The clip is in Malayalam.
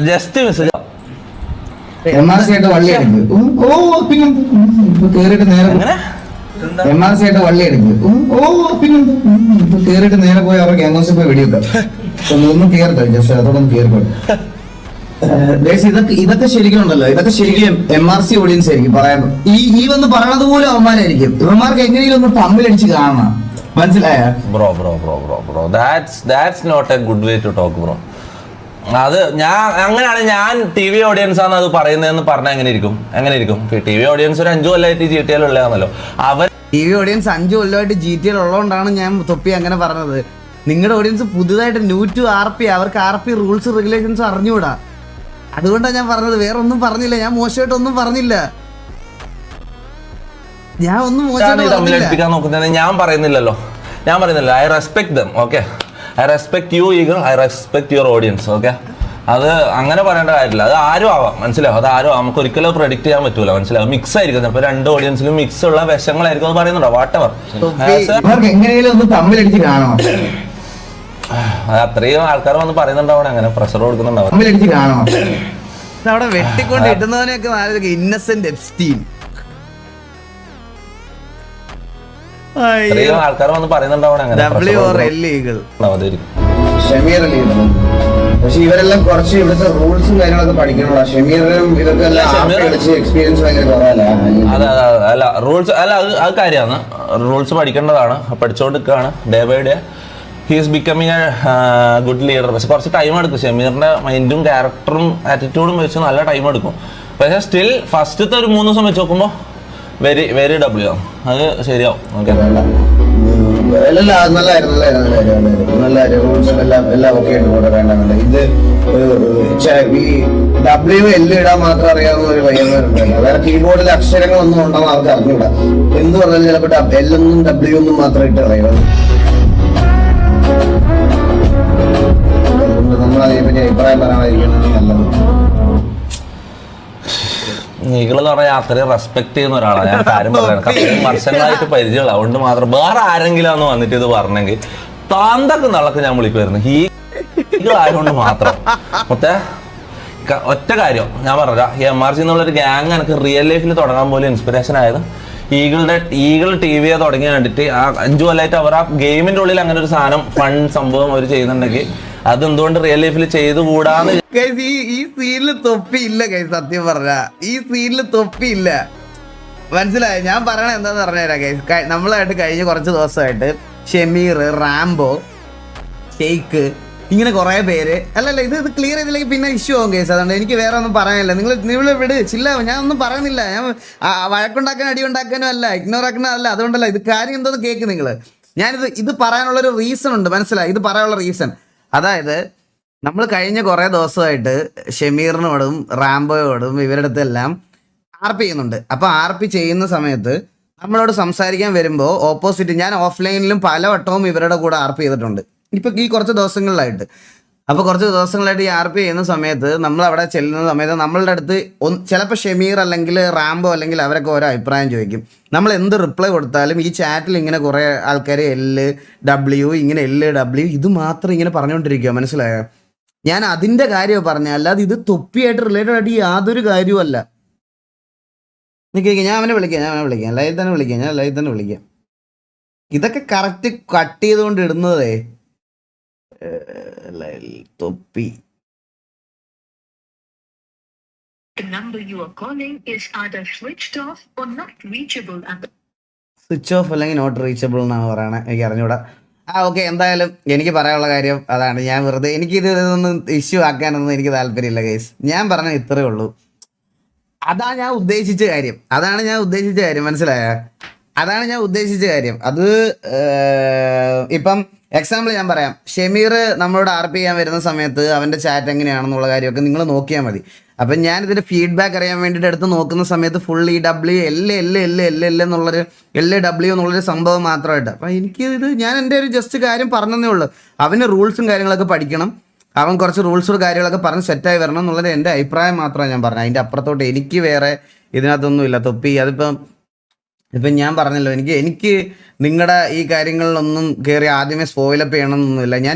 ജസ്റ്റ് മിസ് MRC ആയിട്ട് വള്ളി എടുക്കും. പിന്നെ കേറിയിട്ട് നേരെ MRC ആയിട്ട് വള്ളി എടുക്കും. പിന്നെ കേറിയിട്ട് നേരെ പോയി അവർ ഗ്യാങ്സിൽ പോയി വെടിവെക്കാം. ഒന്നും കേറട്ടെ, ജസ്റ്റ് അതോടൊന്നും കേറിപ്പോയി. ഇതൊക്കെ ശരിക്കും ഉണ്ടല്ലോ, ഇതൊക്കെ ശരിക്കും MRC ഓഡിയൻസ് ആയിരിക്കും പറയാൻ. ഈ വന്ന് പറയണത് പോലും അവന്മാരായിരിക്കും. ഇവന്മാർക്ക് എങ്ങനെയും ഒന്ന് തമ്മിലടിച്ച് കാണണം, മനസ്സിലായ? Bro that's not a good way to talk bro. അത് അങ്ങനെയാണ് ഞാൻ ടി വി ഓഡിയൻസ് ആണ് അത് പറയുന്നതെന്ന് പറഞ്ഞാൽ എങ്ങനെ ഇരിക്കും? ടി വി ഓഡിയൻസ് ഒരു 5 കൊല്ലമായിട്ട് GTA ഉള്ളതാണല്ലോ. അവർ ടി വി ഓഡിയൻസ് 5 കൊല്ലമായിട്ട് GTA ഉള്ളതുകൊണ്ടാണ് ഞാൻ തൊപ്പി അങ്ങനെ പറഞ്ഞത്. നിങ്ങളുടെ ഓഡിയൻസ് പുതുതായിട്ട് ന്യൂ ടു RP, അവർക്ക് RP റൂൾസ് റെഗുലേഷൻസ് അറിഞ്ഞുകൂടാ. അതുകൊണ്ടാണ് ഞാൻ പറഞ്ഞത്, വേറെ ഒന്നും പറഞ്ഞില്ല. ഞാൻ മോശമായിട്ടൊന്നും പറഞ്ഞില്ല. ഞാൻ ഒന്നും തമ്മിലടിപ്പിക്കാൻ നോക്കുന്നത് ഞാൻ പറയുന്നില്ലല്ലോ. I respect them. Okay, I respect you eagle, I respect your audience. Okay, അത് അങ്ങനെ പറയേണ്ട കാര്യമില്ല. അത് ആരും ആവാം, മനസ്സിലാവും. അത് ആരും നമുക്ക് ഒരിക്കലും പ്രഡിക്ട് ചെയ്യാൻ പറ്റൂല, മനസ്സിലാവും. മിക്സ് ആയിരിക്കും, ചിലപ്പോൾ 2 ഓഡിയൻസിലും മിക്സ് ഉള്ള വിഷങ്ങളായിരിക്കും. അത് പറയുന്നുണ്ടോ? വാട്ടെവർ, അത്രയും ആൾക്കാർ വന്ന് പറയുന്നുണ്ടാവണം, അങ്ങനെ പ്രഷർ കൊടുക്കുന്നുണ്ടാവും. അവിടെ വെട്ടിക്കൊണ്ട് ഇടുന്നവനെയൊക്കെ ഇന്നസെന്റ് എപ്സ്റ്റീൻ. ആൾക്കാർ വന്ന് പറയുന്നുണ്ടാവണം, അങ്ങനെ പക്ഷെ ഇവരെല്ലാം കുറച്ച് ഇവിടുത്തെ റൂൾസും കാര്യങ്ങളൊക്കെ പഠിക്കണല്ലോ. ഷമീറും ഇതൊക്കെ എക്സ്പീരിയൻസ് ഭയങ്കര കുറവല്ലേ? അല്ല റൂൾസ് അത് കാര്യമാണ്. റൂൾസ് പഠിക്കേണ്ടതാണ്, പഠിച്ചുകൊണ്ടിരിക്കുകയാണ്. Day by day he's becoming a good leader. പക്ഷെ കുറച്ച് ടൈം എടുക്കും. ഷമീറിന്റെ മൈൻഡും ക്യാരക്ടറും ആറ്റിറ്റ്യൂഡും വെച്ച് നല്ല ടൈം എടുക്കും. പക്ഷെ സ്റ്റിൽ ഫസ്റ്റത്തെ ഒരു 3 ദിവസം വെച്ച് നോക്കുമ്പോൾ വെരി ഡബ്ല്യു ആവും. അത് ശരിയാവും. ഓക്കെ, ഇടാൻ മാത്രം അറിയാവുന്ന ഒരു പയ്യന്മാരുണ്ടല്ലോ. വേറെ കീബോർഡിൽ അക്ഷരങ്ങളൊന്നും ഉണ്ടെന്ന് അവർക്ക് അറിഞ്ഞൂടാ. എന്ത് പറഞ്ഞാലും ചിലപ്പോൾ എല്ലൊന്നും W ഒന്നും മാത്രം ഇട്ട് അറിയാം. നമ്മൾ അതിനെപ്പറ്റി അഭിപ്രായം പറയാതിരിക്കുന്നത് നല്ലത്. നീകളെന്ന് പറഞ്ഞാൽ അത്രയും റെസ്പെക്ട് ചെയ്യുന്ന ഒരാളാണ്. ഞാൻ കാര്യം പറയുന്നത് അത്രയും വർഷങ്ങളായിട്ട് പരിചയമുള്ള, അതുകൊണ്ട് മാത്രം. വേറെ ആരെങ്കിലും ആണ് വന്നിട്ട് ഇത് പറഞ്ഞെങ്കിൽ താന്തൊക്കെ നള്ളക്ക് ഞാൻ വിളിക്കുമായിരുന്നു. ആയതുകൊണ്ട് മാത്രം. ഒറ്റ കാര്യം ഞാൻ പറഞ്ഞ, ഈ MRC എന്നുള്ളൊരു ഗ്യാങ് എനിക്ക് റിയൽ ലൈഫിൽ തുടങ്ങാൻ പോലും ഇൻസ്പിറേഷൻ ആയത് ഈഗിൾ TV തുടങ്ങി കണ്ടിട്ട്. ആ 5 കൊല്ലമായിട്ട് അവർ ആ ഗെയിമിന്റെ ഉള്ളിൽ അങ്ങനെ ഒരു സാധനം സംഭവം അവർ ചെയ്യുന്നുണ്ടെങ്കിൽ അതെന്തുകൊണ്ട് റിയൽ ലൈഫിൽ ചെയ്തുകൂടാന്ന്. ഈ സീനിൽ തൊപ്പിയില്ല കൈസ്, സത്യം പറഞ്ഞ ഈ സീനിൽ തൊപ്പിയില്ല, മനസ്സിലായോ? ഞാൻ പറയണ എന്താന്ന് പറഞ്ഞുതരാം കൈസ്. നമ്മളായിട്ട് കഴിഞ്ഞ കുറച്ച് ദിവസമായിട്ട് ഷമീർ, റാംബോ, ഷെയ്ക്ക്, ഇങ്ങനെ കുറെ പേര് അല്ലല്ല ഇത് ക്ലിയർ ചെയ്തില്ലെങ്കിൽ പിന്നെ ഇഷ്യൂ ആവും കേസ്. അതുകൊണ്ട് എനിക്ക് വേറെ ഒന്നും പറയാനില്ല. നിങ്ങൾ വിട്, ചില്ല. ഞാൻ ഒന്നും പറയുന്നില്ല. ഞാൻ വഴക്കുണ്ടാക്കാനും അടി ഉണ്ടാക്കാനും അല്ല, ഇഗ്നോർ ആക്കാനല്ല. അതുകൊണ്ടല്ല ഇത് കാര്യം എന്തോന്ന് കേൾക്ക് നിങ്ങൾ. ഇത് പറയാനുള്ളൊരു റീസൺ ഉണ്ട്, മനസ്സിലായി? ഇത് പറയാനുള്ള റീസൺ അതായത് നമ്മൾ കഴിഞ്ഞ കുറേ ദിവസമായിട്ട് ഷമീറിനോടും റാംബോയോടും ഇവരുടെ അടുത്തെല്ലാം RP ചെയ്യുന്നുണ്ട്. അപ്പോൾ RP ചെയ്യുന്ന സമയത്ത് നമ്മളോട് സംസാരിക്കാൻ വരുമ്പോൾ ഓപ്പോസിറ്റ്, ഞാൻ ഓഫ്ലൈനിലും പലവട്ടവും ഇവരുടെ കൂടെ RP ചെയ്തിട്ടുണ്ട് ഇപ്പം ഈ കുറച്ച് ദിവസങ്ങളിലായിട്ട്. അപ്പോൾ കുറച്ച് ദിവസങ്ങളായിട്ട് ഈ RP ചെയ്യുന്ന സമയത്ത് നമ്മൾ അവിടെ ചെല്ലുന്ന സമയത്ത് നമ്മളുടെ അടുത്ത് ചിലപ്പോൾ ഷമീർ അല്ലെങ്കിൽ റാംബോ അല്ലെങ്കിൽ അവരൊക്കെ ഓരോ അഭിപ്രായം ചോദിക്കും. നമ്മൾ എന്ത് റിപ്ലൈ കൊടുത്താലും ഈ ചാറ്റിൽ ഇങ്ങനെ കുറേ ആൾക്കാർ LW ഇങ്ങനെ LW ഇത് മാത്രം ഇങ്ങനെ പറഞ്ഞുകൊണ്ടിരിക്കുക, മനസ്സിലായോ? ഞാൻ അതിൻ്റെ കാര്യമാണ് പറഞ്ഞത്, അല്ലാതെ ഇത് തൊപ്പിയായിട്ട് റിലേറ്റഡ് ആയിട്ട് യാതൊരു കാര്യവുമല്ല. ഞാൻ അവനെ വിളിക്കാം, ലൈവ് തന്നെ വിളിക്കാം. ഇതൊക്കെ കറക്റ്റ് കട്ട് ചെയ്തുകൊണ്ട് ഇടുന്നതേ തൊപ്പി. The number you are calling is either switched off or not reachable at the... switch off അല്ലെങ്കിൽ നോട്ട് റീച്ചബിൾ എന്നാണ് പറയണത്, എനിക്ക് അറിഞ്ഞൂടാ. ഓക്കെ, എന്തായാലും എനിക്ക് പറയാനുള്ള കാര്യം അതാണ്. ഞാൻ വെറുതെ ഇതൊന്നും ഇഷ്യൂ ആക്കാനൊന്നും എനിക്ക് താല്പര്യമില്ല ഗൈസ്. ഞാൻ പറഞ്ഞത് ഇത്രയേ ഉള്ളൂ. അതാണ് ഞാൻ ഉദ്ദേശിച്ച കാര്യം, മനസ്സിലായ? അതാണ് ഞാൻ ഉദ്ദേശിച്ച കാര്യം. അത് ഇപ്പം എക്സാമ്പിൾ ഞാൻ പറയാം. ഷമീർ നമ്മളോട് RP ചെയ്യാൻ വരുന്ന സമയത്ത് അവൻ്റെ ചാറ്റ് എങ്ങനെയാണെന്നുള്ള കാര്യമൊക്കെ നിങ്ങൾ നോക്കിയാൽ മതി. അപ്പം ഞാനിതിൻ്റെ ഫീഡ്ബാക്ക് അറിയാൻ വേണ്ടിയിട്ട് എടുത്ത് നോക്കുന്ന സമയത്ത് ഫുൾ W എന്നുള്ളൊരു LW എന്നുള്ളൊരു സംഭവം മാത്രമായിട്ട്. അപ്പം ഞാൻ എൻ്റെ ഒരു ജസ്റ്റ് കാര്യം പറഞ്ഞതേ ഉള്ളൂ. അവന് റൂൾസും കാര്യങ്ങളൊക്കെ പഠിക്കണം, അവൻ കുറച്ച് റൂൾസും കാര്യങ്ങളൊക്കെ പറഞ്ഞ് സെറ്റായി വരണം എന്നുള്ളത് എൻ്റെ അഭിപ്രായം മാത്രമാണ് ഞാൻ പറഞ്ഞത്. അതിൻ്റെ അപ്പുറത്തോട്ട് എനിക്ക് വേറെ ഇതിനകത്തൊന്നുമില്ല. തൊപ്പി ഇപ്പം ഞാൻ പറഞ്ഞല്ലോ, എനിക്ക് നിങ്ങളുടെ ഈ കാര്യങ്ങളിലൊന്നും കയറി ആദ്യമേ സ്പോയിലപ്പ് ചെയ്യണമെന്നൊന്നുമില്ല. ഞാൻ